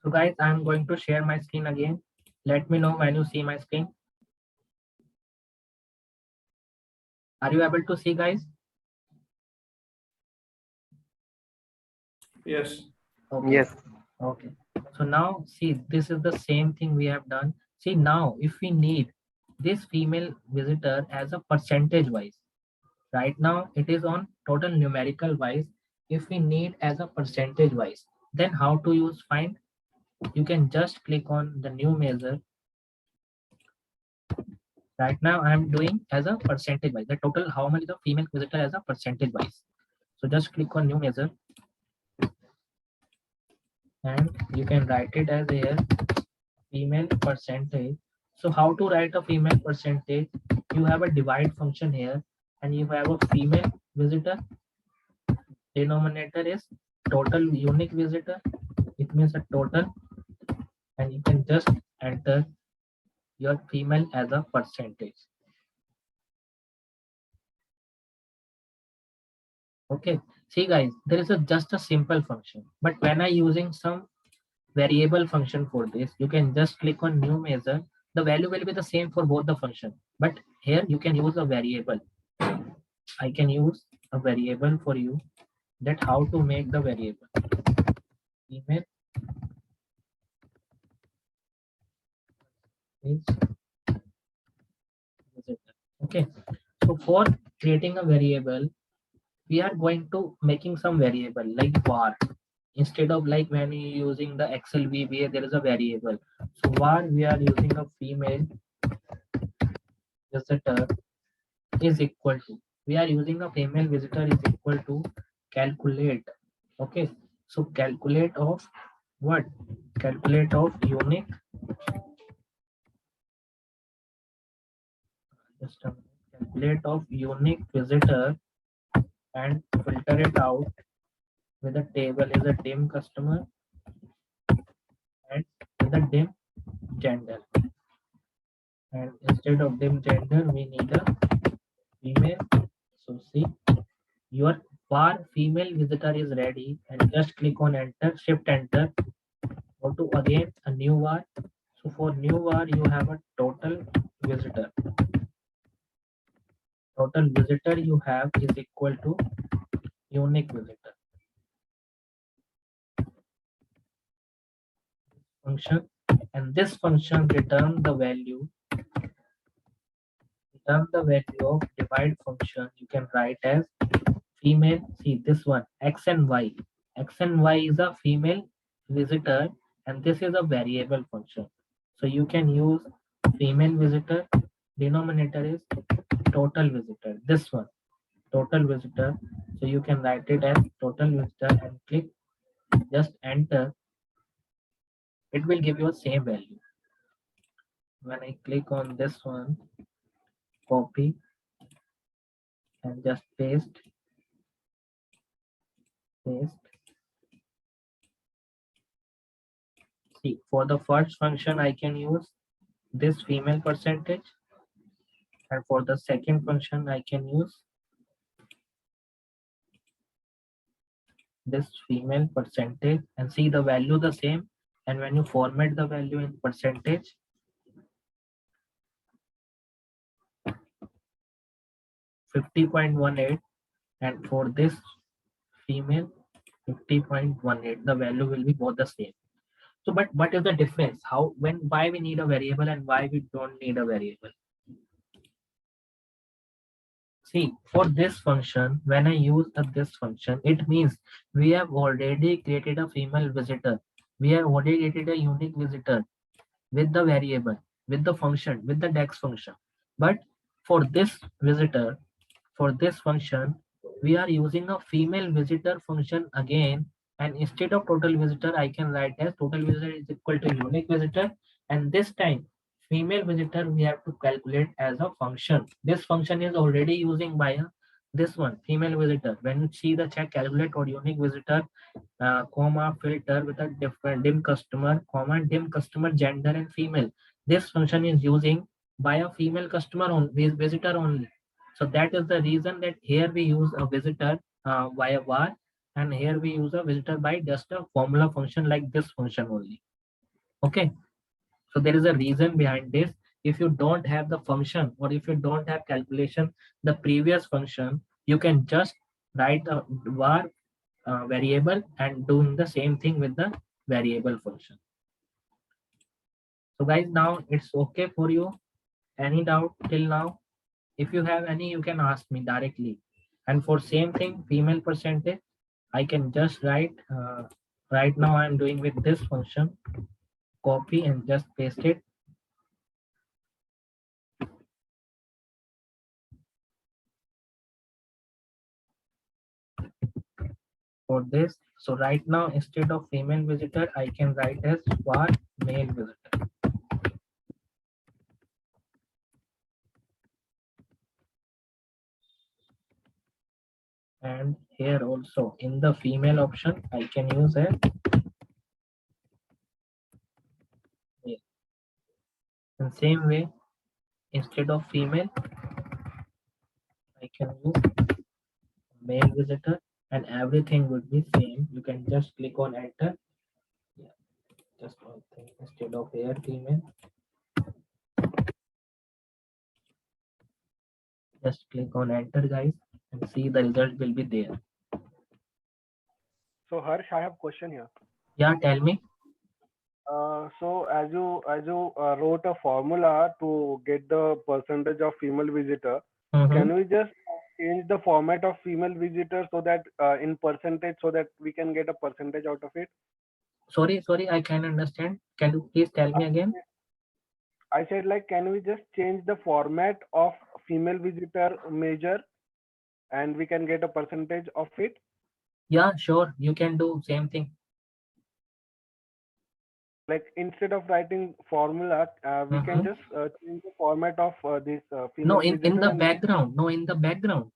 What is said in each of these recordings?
So guys, I'm going to share my screen again. Let me know when you see my screen. Are you able to see, guys? Yes. Okay. Yes. Okay. So now see, this is the same thing we have done. See now, if we need this female visitor as a percentage wise, right now it is on total numerical wise. If we need as a percentage wise, then how to use find? You can just click on the new measure. Right now I am doing as a percentage wise, the total how many the female visitor as a percentage wise. So just click on new measure and you can write it as here female percentage. So how to write a female percentage? You have a divide function here and you have a female visitor. Denominator is total unique visitor. It means a total, and you can just enter your female as a percentage. Okay. See guys, there is just a simple function, but when I using some variable function for this, you can just click on new measure. The value will be the same for both the function, but here you can use a variable. I can use a variable for you, that how to make the variable email is visitor. Okay, so for creating a variable, we are going to making some variable like var. Instead of like when you using the excel VBA, there is a variable. So var we are using a female visitor is equal to, we are using a female visitor is equal to calculate. Okay, so calculate of what? Calculate of unique, just a minute. Calculate of unique visitor and filter it out with a table is a dim customer and with a dim gender. And instead of dim gender we need a female. So see, your var female visitor is ready, and just click on enter, shift enter, go to again a new var. So for new var you have a total visitor. Total visitor you have is equal to unique visitor function, and this function return the value of divide function. You can write as female. See this one, x and y. X and y is a female visitor, and this is a variable function. So you can use female visitor. Denominator is total visitor. This one, total visitor. So you can write it as total visitor and click, just enter. It will give you a same value. When I click on this one, copy and just paste. See, for the first function, I can use this female percentage, and for the second function, I can use this female percentage, and see the value the same. And when you format the value in percentage, 50.18, and for this female 50.18, the value will be both the same. So, but what is the difference? How, when, why we need a variable and why we don't need a variable? See, for this function, when I use this function, it means we have already created a female visitor. We have already created a unique visitor with the variable, with the function, with the dex function. But for this visitor, for this function, we are using a female visitor function again. And instead of total visitor, I can write as total visitor is equal to unique visitor. And this time, female visitor we have to calculate as a function. This function is already using by this one, female visitor. When you see the check calculate or unique visitor, comma filter with a different dim customer, comma dim customer gender and female. This function is using by a female customer on visitor only. So that is the reason that here we use a visitor via var, and here we use a visitor by just a formula function like this function only. Okay, so there is a reason behind this. If you don't have the function or if you don't have calculation the previous function, you can just write a var variable and doing the same thing with the variable function. So guys, now it's okay for you? Any doubt till now? If you have any, you can ask me directly. And for same thing, female percentage, I can just write, right now I'm doing with this function, copy and just paste it. For this, so right now, instead of female visitor, I can write as var male visitor. And here also in the female option, I can use as male. In same way, instead of female, I can use male visitor and everything would be same. You can just click on enter. Yeah, just one thing. Instead of here female, just click on enter guys and see the result will be there. So Harsh, I have question here. Yeah, tell me. So as you wrote a formula to get the percentage of female visitor, can we just change the format of female visitor so that in percentage so that we can get a percentage out of it? Sorry, I can understand. Can you please tell me again? I said like can we just change the format of female visitor measure and we can get a percentage of it? Yeah, sure. You can do same thing. Like instead of writing formula, we can just change the format of this No, female in visitor the and background. No, in the background.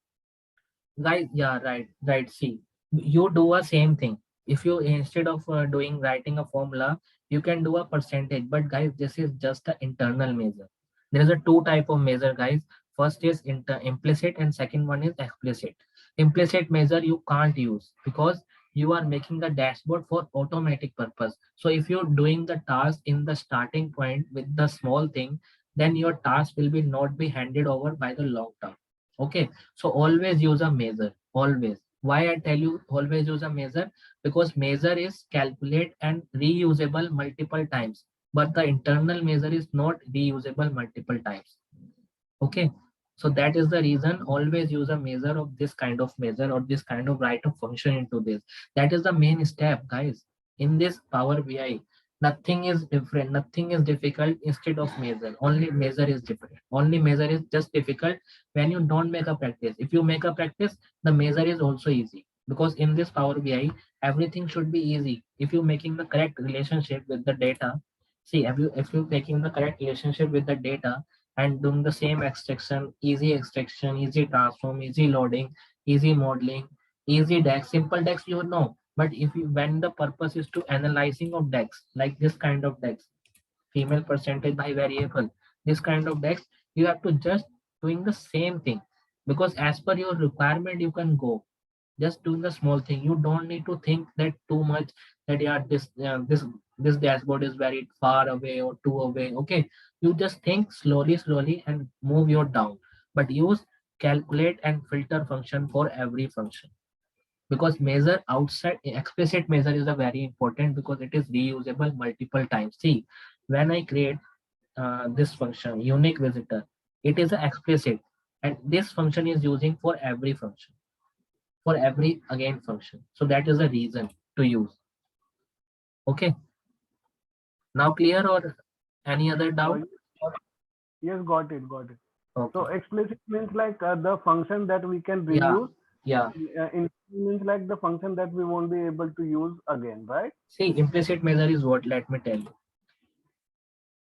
Guys, yeah, right. See, you do a same thing. If you instead of doing writing a formula, you can do a percentage. But guys, this is just the internal measure. There is a two type of measure, guys. First is implicit, and second one is explicit. Implicit measure you can't use because you are making the dashboard for automatic purpose. So if you're doing the task in the starting point with the small thing, then your task will be not be handed over by the long term. Okay, so always use a measure, always. Why I tell you always use a measure? Because measure is calculate and reusable multiple times, but the internal measure is not reusable multiple times. Okay, so that is the reason always use a measure of this kind of measure or this kind of write a function into this. That is the main step, guys. In this Power BI, nothing is different, nothing is difficult instead of measure. Only measure is different. Only measure is just difficult when you don't make a practice. If you make a practice, the measure is also easy. Because in this Power BI, everything should be easy. If you're making the correct relationship with the data, see if you're taking the correct relationship with the data and doing the same extraction, easy transform, easy loading, easy modeling, easy DAX, simple DAX, you know. But if you when the purpose is to analyzing of DAX, like this kind of DAX, female percentage by variable, this kind of DAX, you have to just doing the same thing because as per your requirement you can go just doing the small thing. You don't need to think that too much that yeah this dashboard is very far away or too away. Okay, you just think slowly and move your down, but use calculate and filter function for every function because measure outside explicit measure is a very important because it is reusable multiple times. See, when I create this function unique visitor, it is a explicit and this function is using for every function for every again function. So that is the reason to use. Okay. Now clear or any other doubt? yes, got it, got it. So Okay. explicit means like the function that we can Yeah. reuse. Yeah. In means like the function that we won't be able to use again, right? See, implicit measure is what? Let me tell you.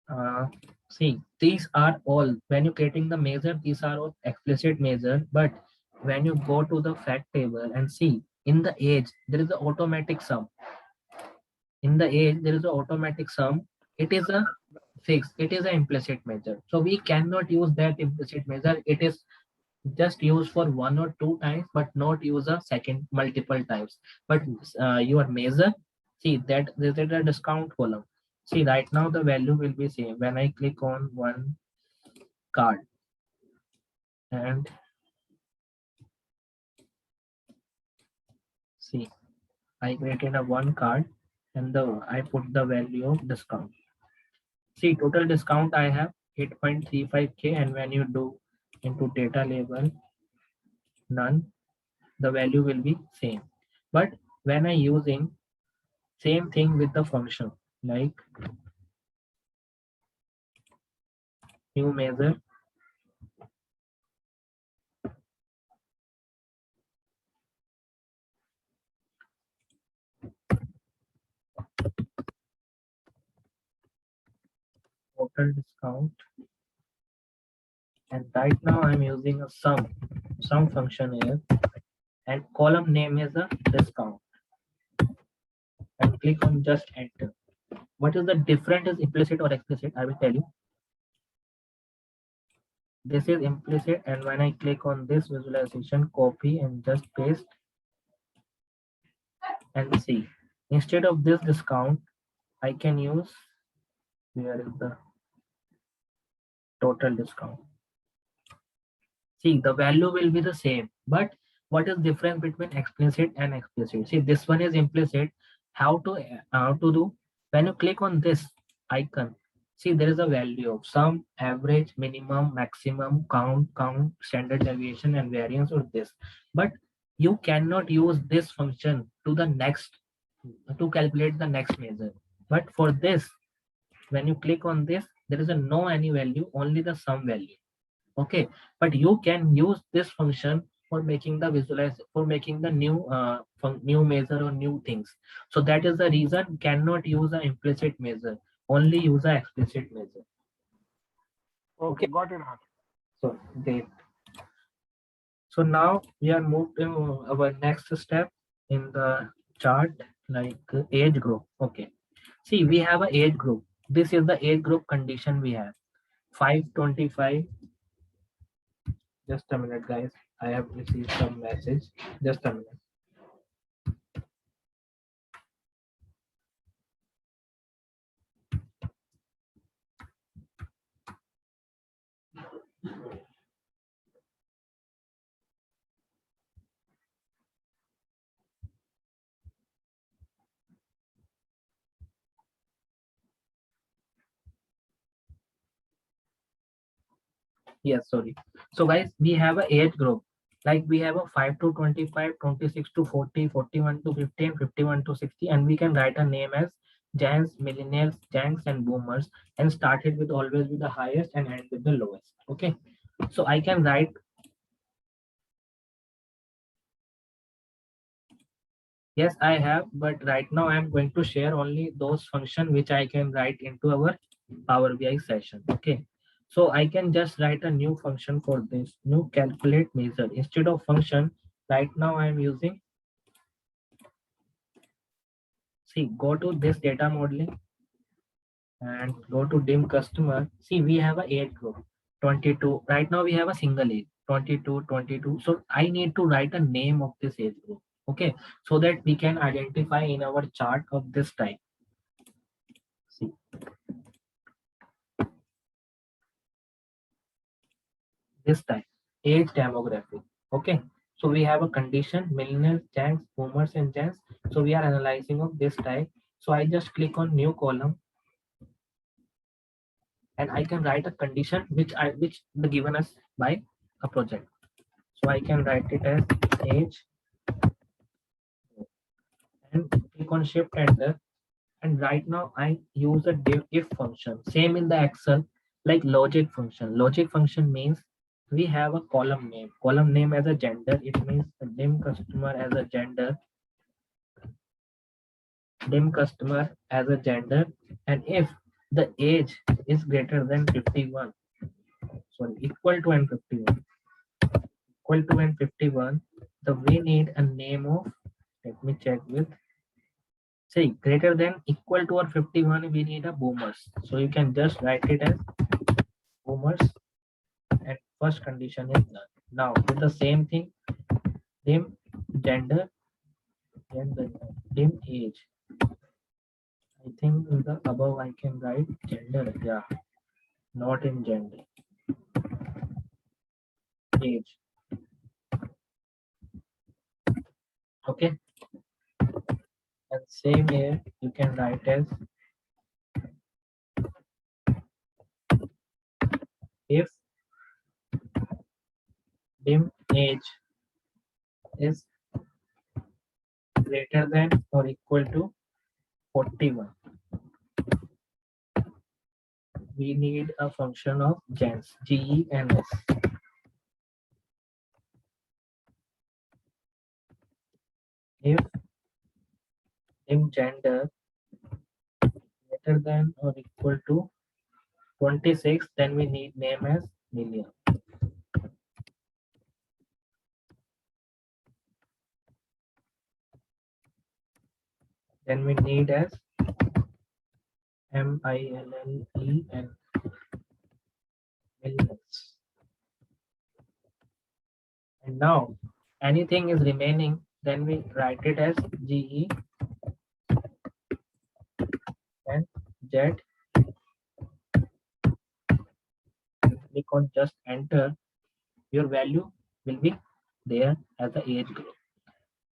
Uh, See, these are all when you're creating the measure, these are all explicit measure. But when you go to the fact table and see in the age, there is the automatic sum. In the age, there is an automatic sum. It is a fixed. It is an implicit measure. So we cannot use that implicit measure. It is just use for one or two times, but not use a second multiple times. But your measure, see that there is a discount column. See, right now the value will be same when I click on one card, and see, I created a one card, and I put the value of discount. See, total discount I have 8.35K, and when you do into data label none, the value will be same. But when I using same thing with the function like new measure, total discount, and right now I'm using a sum function here, and column name is a discount, and click on just enter. What is the difference is implicit or explicit? I will tell you. This is implicit, and when I click on this visualization, copy and just paste and see. Instead of this discount, I can use, where is the total discount? See, the value will be the same, but what is difference between explicit and explicit? See, this one is implicit. How to do? When you click on this icon, see there is a value of sum, average, minimum, maximum, count, standard deviation, and variance of this. But you cannot use this function to calculate the next measure. But for this, when you click on this, there is a no any value, only the sum value. Okay, but you can use this function for making the new measure or new things. So that is the reason cannot use an implicit measure, only use an explicit measure. Okay, got it. So great. So now we are moved to our next step in the chart, like age group. Okay, see, we have a age group. This is the age group condition we have 525. Just a minute, guys. I have received some message. Just a minute. Yes, sorry. So guys, we have a age group. Like we have a 5 to 25, 26 to 40, 41 to 50, and 51 to 60. And we can write a name as Giants, Millennials, Janks, and Boomers, and started with always with the highest and end with the lowest. Okay. So I can write, yes, I have, but right now I'm going to share only those functions which I can write into our Power BI session. Okay. So I can just write a new function for this new calculate measure. Instead of function, right now I'm using, see, go to this data modeling and go to dim customer. See, we have a age group 22. Right now we have a single age 22, 22. So I need to write a name of this age group. Okay. So that we can identify in our chart of this type. See, this type age demographic. Okay, so we have a condition millennials, janks, boomers, and gens. So we are analyzing of this type. So I just click on new column, and I can write a condition which the given us by a project. So I can write it as age and click on shift enter. And right now I use a div if function, same in the Excel, like logic function. Logic function means we have a column name as a gender. It means a dim customer as a gender, and if the age is greater than 51, sorry, equal to and 51, the we need a name of, let me check with, say greater than equal to or 51, we need a boomers. So you can just write it as boomers, and first condition is none. Now with the same thing, dim gender, dim age, I think in the above I can write gender. Yeah, not in gender. Age. Okay. And same here, you can write as if dim age is greater than or equal to 41. We need a function of gens, GENS. If dim gender greater than or equal to 26, then we need name as million. Then we need as MILLEN millions. And now anything is remaining, then we write it as GE and Z. Click on just enter, your value will be there as the age group.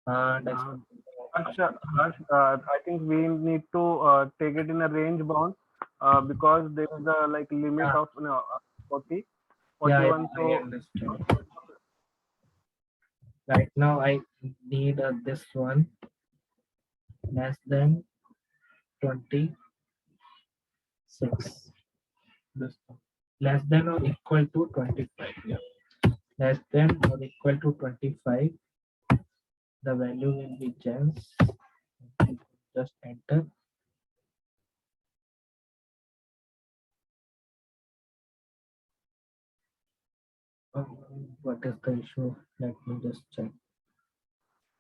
I think we need to take it in a range bound because there is a like limit Yeah. of 40, Yeah, 41. I So understand. Right now I need this one less than 26. This one. Less than or equal to 25. Yeah. Less than or equal to 25. The value will be gens. Just enter. What is the issue? Let me just check.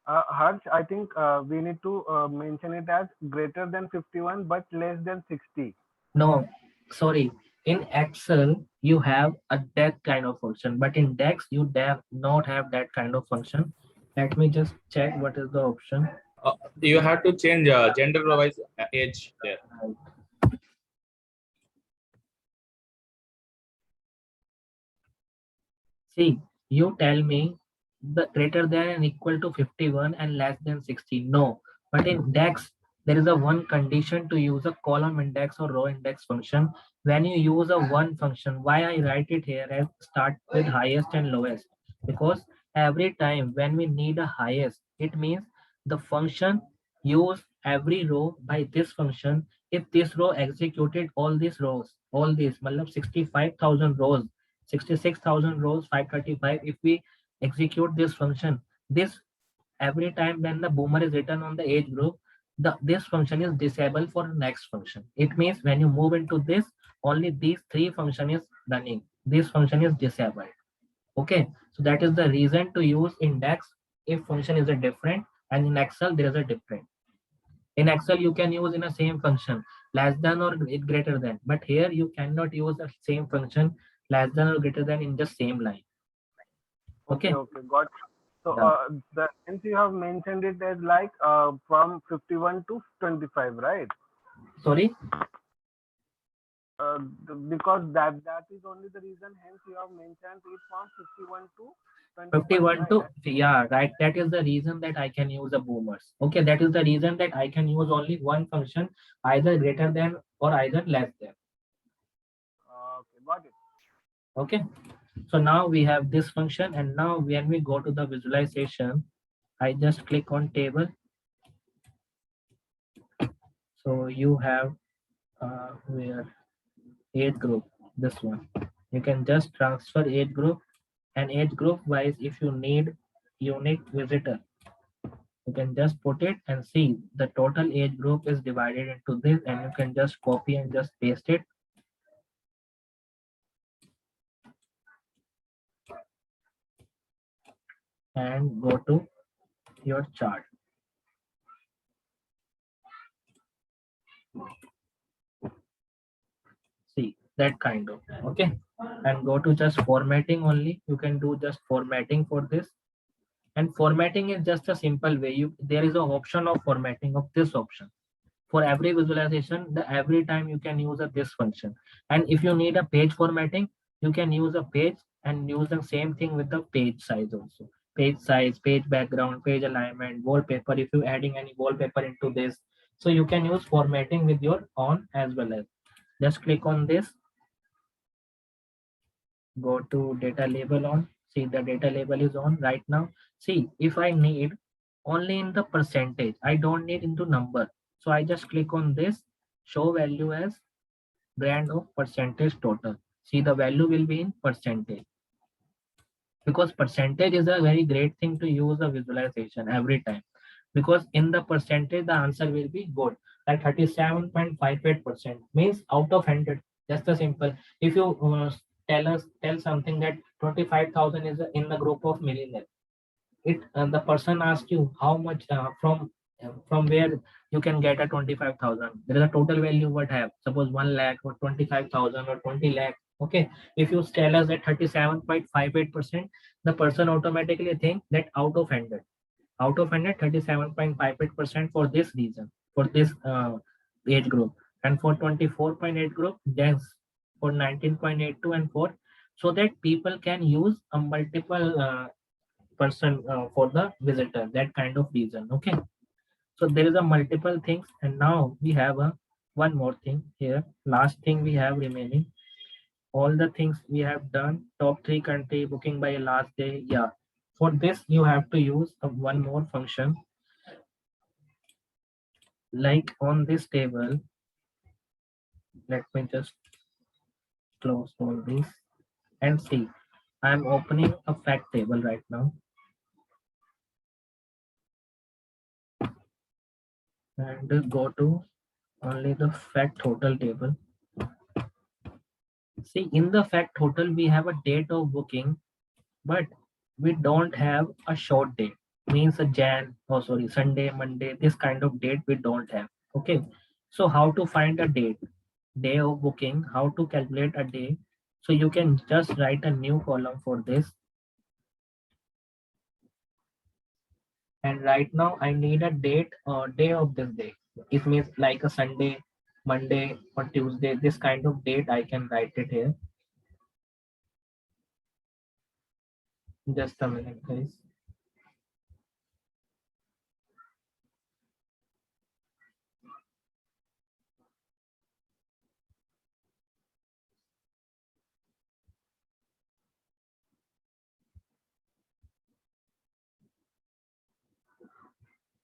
Harsh, I think we need to mention it as greater than 51 but less than 60. No, sorry. In Excel, you have a that kind of function, but in DAX, you not have that kind of function. Let me just check what is the option. You have to change gender wise age there. See, you tell me the greater than and equal to 51 and less than 60. No, but in DAX, there is a one condition to use a column index or row index function. When you use a one function, why I write it here as start with highest and lowest? Because every time when we need a highest, it means the function use every row by this function. If this row executed all these rows, all these, 65,000 rows, 66,000 rows, 535, if we execute this function, this every time when the boomer is written on the age group, this function is disabled for the next function. It means when you move into this, only these three function is running. This function is disabled. Okay, so that is the reason to use index if function is a different, and in Excel there is a different. In Excel you can use in a same function less than or greater than, but here you cannot use the same function less than or greater than in the same line. Okay, Got it. So the hence you have mentioned it as like from 51 to 25, right? sorry. Because that is only the reason. Hence you have mentioned it from 51 to 25. 51 right? to, yeah, right, that is the reason that I can use the boomers. Okay, that is the reason that I can use only one function, either greater than or either less than. Okay, got it. Okay, so now we have this function, and now when we go to the visualization, I just click on table. So you have where age group, this one, you can just transfer age group, and age group wise, if you need unique visitor, you can just put it and see the total age group is divided into this, and you can just copy and just paste it. And go to your chart. See that kind of, okay, and go to just formatting only. You can do just formatting for this, and formatting is just a simple way. There is an option of formatting of this option. For every visualization, every time you can use this function. And if you need a page formatting, you can use a page and use the same thing with the page size also. Page size, page background, page alignment, wallpaper. If you're adding any wallpaper into this, so you can use formatting with your on as well as. Just click on this, go to data label on. See, the data label is on right now. See, if I need only in the percentage, I don't need into number. So I just click on this, show value as brand of percentage total. See, the value will be in percentage, because percentage is a very great thing to use a visualization every time, because in the percentage the answer will be good. Like 37.58% means out of 100. Just a simple. If you tell something that 25,000 is in the group of millionaire, it the person asks you how much from where you can get a 25,000. There is a total value what have, suppose 1 lakh or 25,000 or 20 lakh. Okay, if you tell us at 37.58%, the person automatically think that out of 100, out of 100, 37.58% for this reason, for this age group. And for 24.8 group, then for 19.82 and 4, so that people can use a multiple person for the visitor, that kind of reason. Okay, so there is a multiple things. And now we have a one more thing here, last thing we have remaining. All the things we have done, top 3 country, booking by last day. Yeah, for this you have to use one more function. Like on this table, let me just close all this and see. I'm opening a fact table right now, and go to only the fact total table. See, in the fact total, we have a date of booking, but we don't have a short date. Means a Sunday, Monday, this kind of date we don't have. Okay. So how to find a date? Day of booking, how to calculate a day? So you can just write a new column for this. And right now I need a date or day of this day. It means like a Sunday, Monday or Tuesday, this kind of date I can write it here. Just a minute, guys.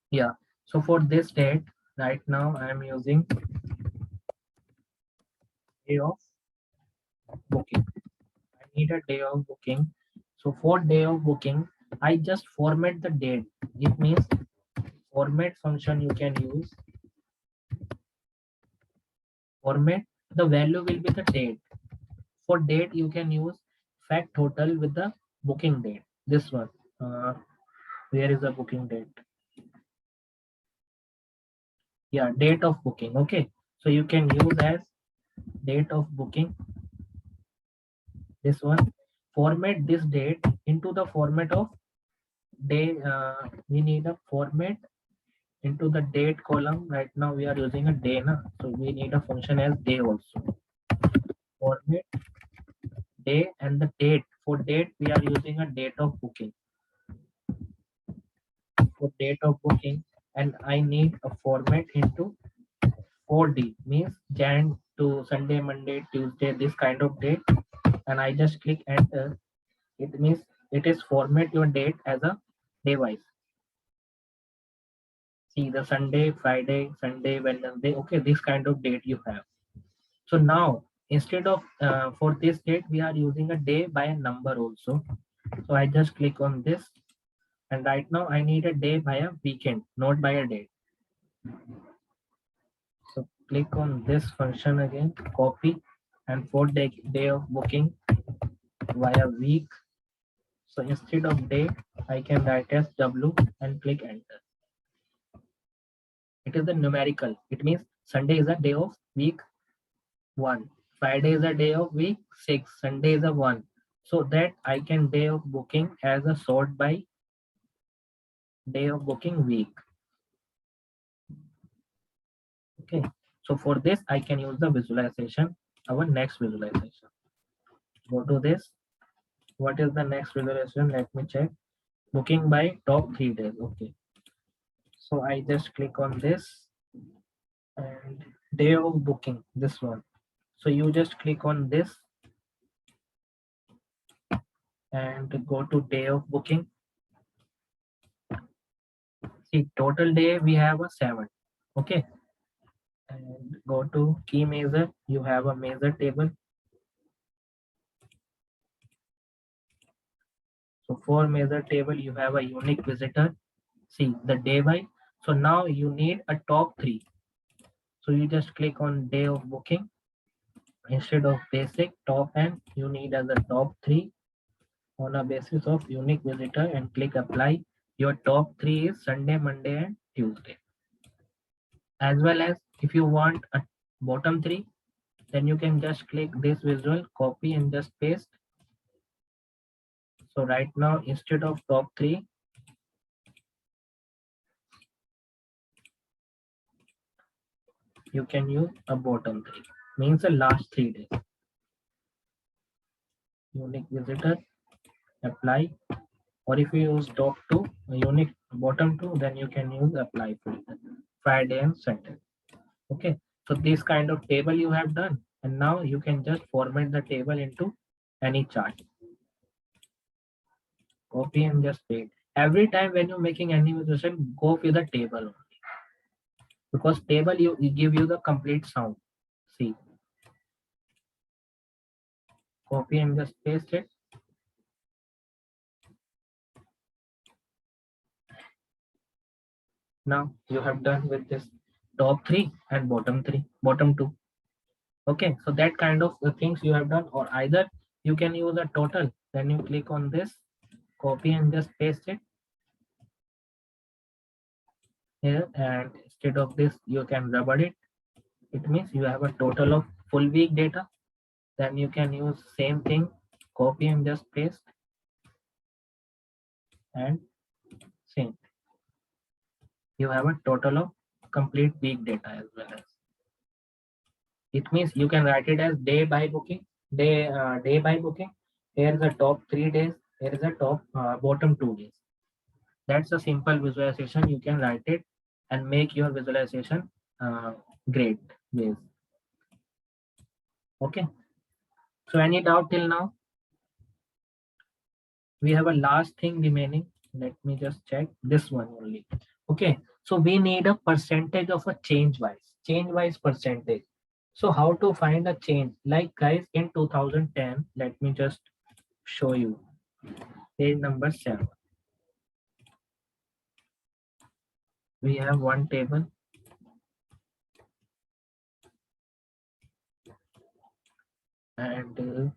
Yeah, so for this date, right now I am using day of booking. I need a day of booking. So for day of booking, I just format the date. It means format function you can use. Format, the value will be the date. For date, you can use fact total with the booking date. This one. Where is the booking date? Yeah, date of booking. Okay, so you can use as date of booking. This one. Format this date into the format of day. We need a format into the date column. Right now we are using a day na, so we need a function as day also. Format day and the date. For date we are using a date of booking. For date of booking, and I need a format into 4D, means Jan to Sunday, Monday, Tuesday, this kind of date. And I just click enter. It means it is format your date as a day wise. See the Sunday, Friday, Sunday, Wednesday. Okay, this kind of date you have. So now instead of for this date, we are using a day by a number also. So I just click on this, and right now I need a day by a weekend, not by a date. So click on this function again, copy, and for day of booking via week. So instead of day, I can write as W and click enter. It is the numerical. It means Sunday is a day of week 1. Friday is a day of week 6. Sunday is a 1. So that I can day of booking as a sort by day of booking week. Okay, so for this I can use the visualization, our next visualization. Go to this. What is the next visualization? Let me check. Booking by top 3 days. Okay, so I just click on this and day of booking, this one. So you just click on this and go to day of booking. See, total day we have a 7. Okay, and go to key measure. You have a measure table. So for measure table, you have a unique visitor. See the day by. So now you need a top 3. So you just click on day of booking. Instead of basic top n, you need as a top 3 on a basis of unique visitor and click apply. Your top 3 is Sunday, Monday and Tuesday. As well as if you want a bottom 3, then you can just click this visual, copy and just paste. So right now instead of top 3, you can use a bottom 3, means the last 3 days. Unique visitor, apply, or if you use top 2, unique bottom 2, then you can use apply filter, Friday and Saturday. Okay, so this kind of table you have done, and now you can just format the table into any chart. Copy and just paste. Every time when you're making any visualization, go with the table only, because table you give you the complete sound. See, copy and just paste it. Now you have done with this top 3 and bottom 2. Okay, so that kind of things you have done, or either you can use a total. Then you click on this, copy and just paste it here, and instead of this you can rubber it. It means you have a total of full week data. Then you can use same thing, copy and just paste, and same. You have a total of complete week data as well as. It means you can write it as day by booking, day by booking. Here is the top 3 days. Here is the top bottom 2 days. That's a simple visualization. You can write it and make your visualization great ways. Okay. So any doubt till now? We have a last thing remaining. Let me just check this one only. Okay. So we need a percentage of a change wise percentage. So how to find a change? Like guys, in 2010, let me just show you page number 7. We have one table. And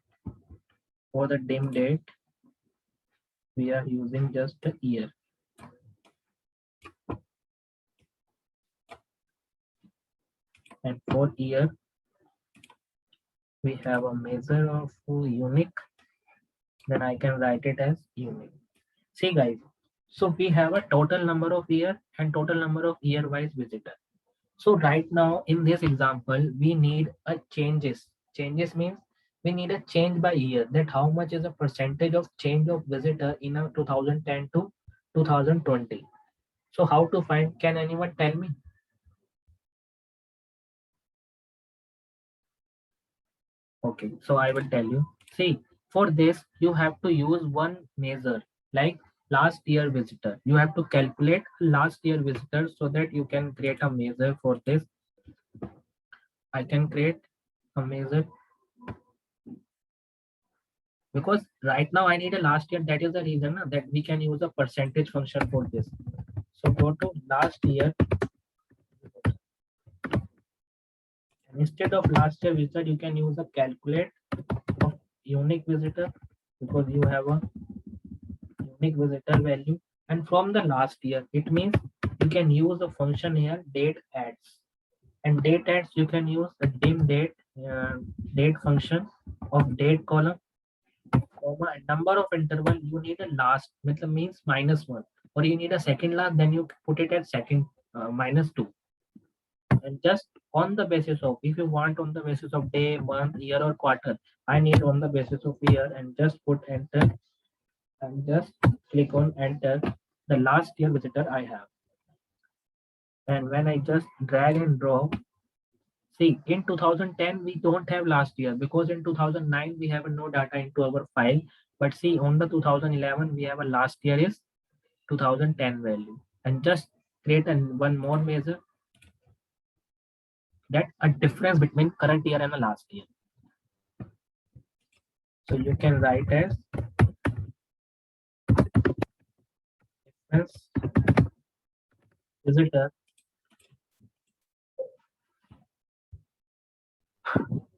for the dim date, we are using just a year. And for year, we have a measure of unique. Then I can write it as unique. See guys, so we have a total number of year and total number of year wise visitor. So right now in this example, we need a changes. Changes means we need a change by year, that how much is the percentage of change of visitor in a 2010 to 2020. So how to find, can anyone tell me? Okay, so I will tell you. See, for this, you have to use one measure like last year visitor. You have to calculate last year visitor so that you can create a measure for this. I can create a measure because right now I need a last year. That is the reason that we can use a percentage function for this. So go to last year. And instead of last year visitor, you can use a calculate of unique visitor because you have a unique visitor value. And from the last year, it means you can use a function here, date adds. And date adds, you can use a dim date, date function of date column, comma, and number of interval. You need a last, means -1, or you need a second last, then you put it at second -2. And just on the basis of, if you want on the basis of day, month, year or quarter, I need on the basis of year, and just put enter and just click on enter the last year visitor I have. And when I just drag and drop, see in 2010 we don't have last year because in 2009 we have no data into our file. But see on the 2011 we have a last year is 2010 value, and just create one more measure, that a difference between current year and the last year. So you can write as difference visitor,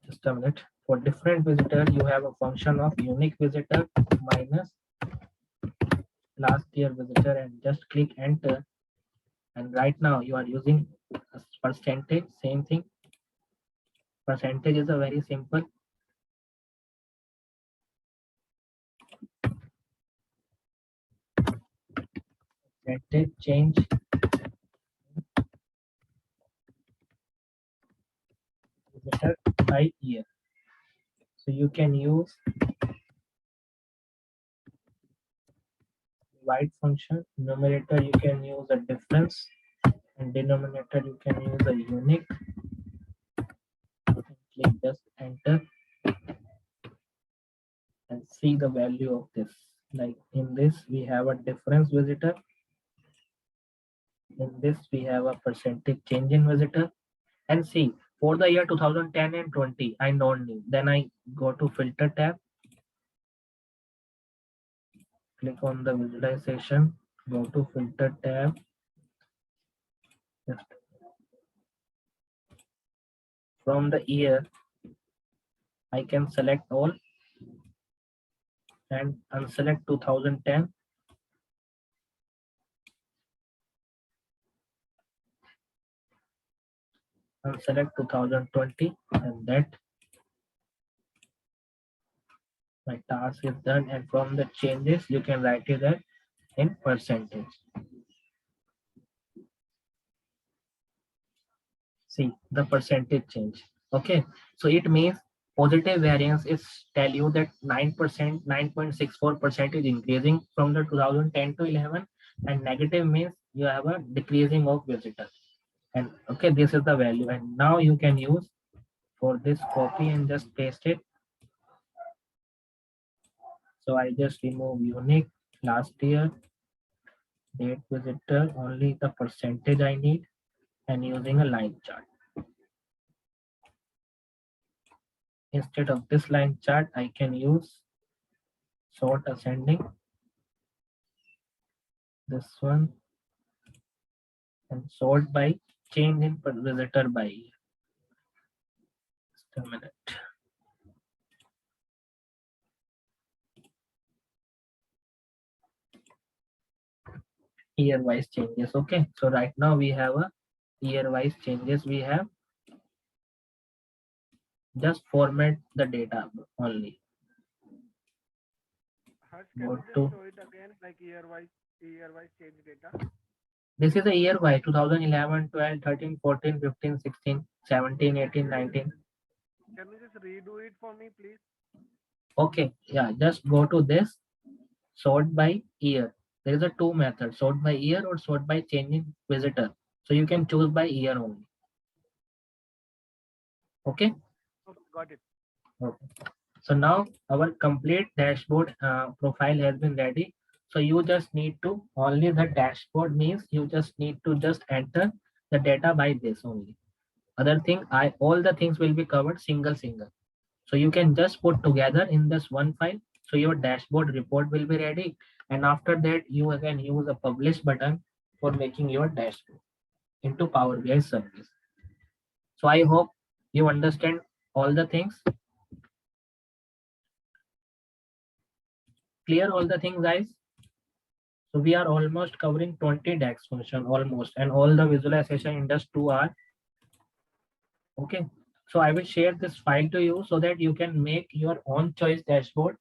just a minute, for different visitor you have a function of unique visitor minus last year visitor, and just click enter. And right now you are using a percentage, same thing. Percentage is a very simple. Percentage change visitor by year. So you can use divide function. Numerator you can use a difference, and denominator you can use a unique. Click just enter and see the value of this. Like in this we have a difference visitor, in this we have a percentage change in visitor. And see for the year 2010 and 20 I don't need, then I go to filter tab, click on the visualization, go to filter tab, just from the year I can select all and unselect 2010, unselect 2020, and that my task is done. And from the changes you can write it that in percentage. See the percentage change. Okay, so it means positive variance is tell you that 9%, 9.64% is increasing from the 2010 to 11, and negative means you have a decreasing of visitors. And okay, this is the value, and now you can use for this copy and just paste it. So I just remove unique, last year, date visitor, only the percentage I need, and using a line chart. Instead of this line chart, I can use sort ascending, this one, and sort by change in visitor by year. Just a minute. Year wise changes. Okay, so right now we have a year wise changes. We have just format the data only. Harsh, can you just show it again, like year-wise change data? This is a year wise 2011, 12, 13, 14, 15, 16, 17, 18, 19. Can you just redo it for me, please? Okay, yeah, just go to this, sort by year. There is a two methods, sort by year or sort by changing visitor. So you can choose by year only. Okay. Okay, got it. Okay. So now our complete dashboard profile has been ready. So you just need to, only the dashboard means you just need to just enter the data by this only. Other thing, all the things will be covered single. So you can just put together in this one file. So your dashboard report will be ready. And after that, you can use a publish button for making your dashboard into Power BI service. So I hope you understand all the things. Clear all the things, guys? So we are almost covering 20 DAX function almost, and all the visualization in just 2 hours. Okay. So I will share this file to you so that you can make your own choice dashboard.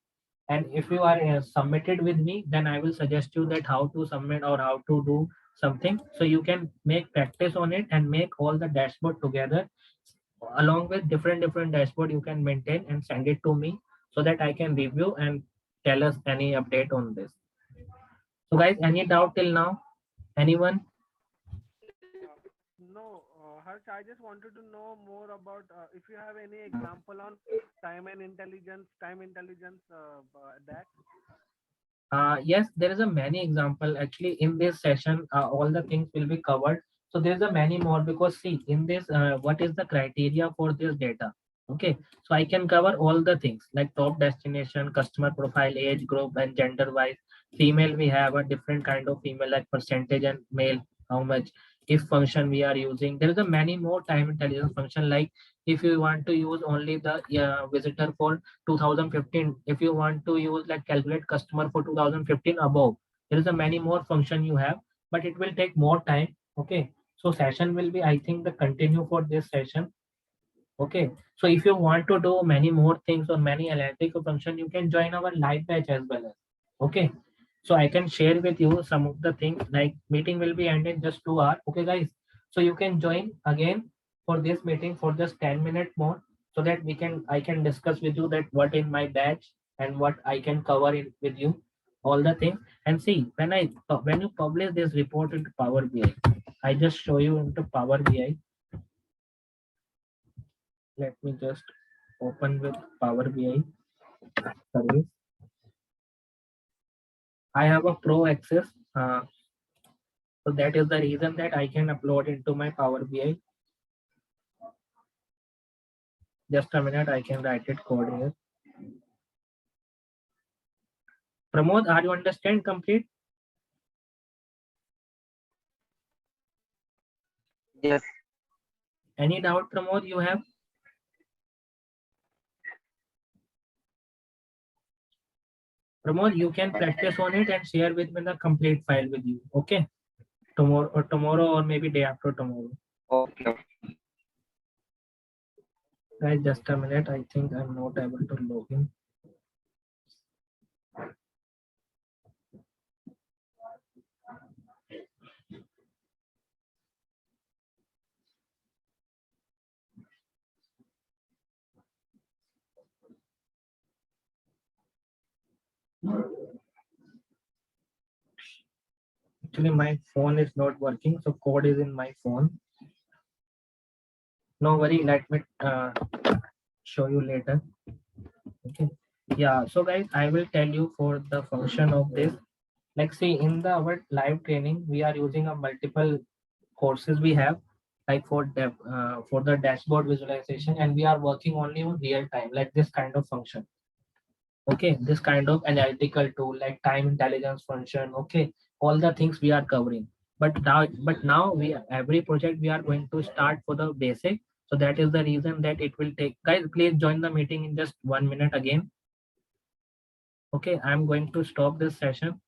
And if you are submitted with me, then I will suggest you that how to submit or how to do something. So you can make practice on it and make all the dashboard together along with different dashboard. You can maintain and send it to me so that I can review and tell us any update on this. So guys, any doubt till now? Anyone? No, Harsh, I just wanted to know more about if you have any example on time intelligence that. Yes, there is a many example. Actually, in this session, all the things will be covered. So there's a many more because see, in this, what is the criteria for this data? Okay, so I can cover all the things like top destination, customer profile, age group, and gender wise. Female, we have a different kind of female like percentage, and male, how much. If function we are using, there is a many more time intelligence function like if you want to use only the visitor for 2015, if you want to use like calculate customer for 2015 above, there is a many more function you have, but it will take more time. Okay, so session will be, I think, the continue for this session. Okay, so if you want to do many more things or many analytical function, you can join our live batch as well as. Okay, so I can share with you some of the things, like meeting will be ended just 2 hours. Okay guys, so you can join again for this meeting for just 10 minutes more, so that I can discuss with you that what in my batch and what I can cover in with you, all the things. And see, when you publish this report into Power BI, I just show you into Power BI. Let me just open with Power BI service. I have a pro access, so that is the reason that I can upload into my Power BI. Just a minute, I can write it code here. Pramod, are you understand complete? Yes. Any doubt, Pramod, you have? Pramod, you can practice on it and share with me the complete file with you. Okay, tomorrow or maybe day after tomorrow. Okay. Guys, just a minute. I think I'm not able to log in. Actually, my phone is not working, so code is in my phone. No worry, let me show you later. Okay, yeah, so guys, I will tell you for the function of this. Like see, in our live training, we are using a multiple courses we have, like for the dashboard visualization, and we are working only on real time, like this kind of function. Okay, this kind of analytical tool like time intelligence function. Okay, all the things we are covering. But now we, every project we are going to start for the basic. So that is the reason that it will take. Guys, please join the meeting in just 1 minute again. Okay, I'm going to stop this session.